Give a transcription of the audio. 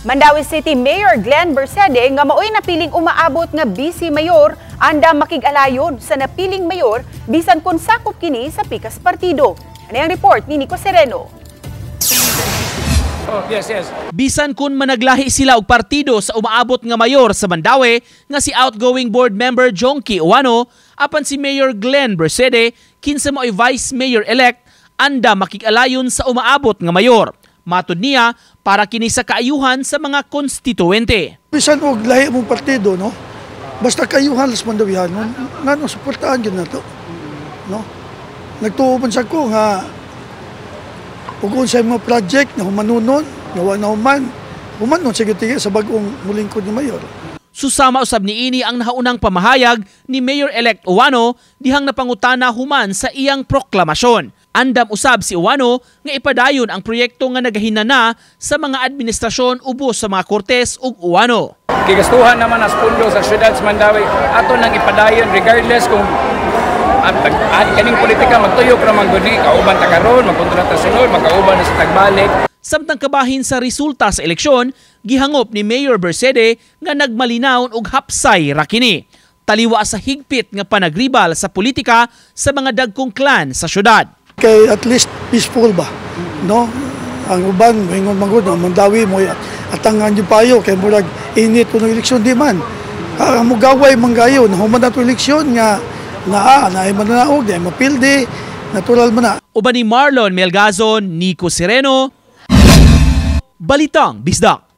Mandawi City Mayor Glenn Bersede nga maoy napiling umaabot nga vice mayor anda makig-alayon sa napiling mayor bisan kun sakop kini sa pikas partido. Ano ang report ni Nico Sereno? Yes. Bisan kun managlahi sila og partido sa umaabot nga mayor sa Mandawi nga si outgoing board member Jonky Uwano apan si Mayor Glenn Bersede kinsa mo'y vice mayor-elect anda makig-alayon sa umaabot nga mayor. Matud niya para kini sa kaayuhan sa mga konstituente. Bisan og lahi mong partido, no? Basta kaayuhan las Mandawihan, ngano suportahan gyud nato. No? Nagtuo man sa ko nga ug sa mga project na humanunon, nawa na humanon sa gitiga sa bag-ong mulingkod ni mayor. Susama usab niini ang nahaunang pamahayag ni Mayor-elect Uwano dihang napangutana human sa iyang proklamasyon. Andam usab si Uwano nga ipadayon ang proyekto nga nagahinana sa mga administrasyon ubos sa mga kortes ug Uwano. Gigastuhan naman as pundo sa syudad sa Mandawi ato nang ipadayon regardless kung kaning politika magtuyok ra man gud ni kauban ta karon magkontrata sunod magkauban na sa tagbalik. Samtang kabahin sa resulta sa eleksyon, gihangop ni Mayor Bersede nga nagmalinaw og hapsay ra kini. Taliwa sa higpit nga panagribal sa politika sa mga dagkong klan sa syudad. Kay at least peaceful ba, no? Ang uban moingon man gud Mandawi mo atangan yung payo kay murag init kuno eleksyon di man. Mo gaway manggayo na human ato eleksyon nga na ay mananaog, ay mapildi, natural man na. Uban ni Marlon Melgazon, Nico Sereno, Balitang Bisdak.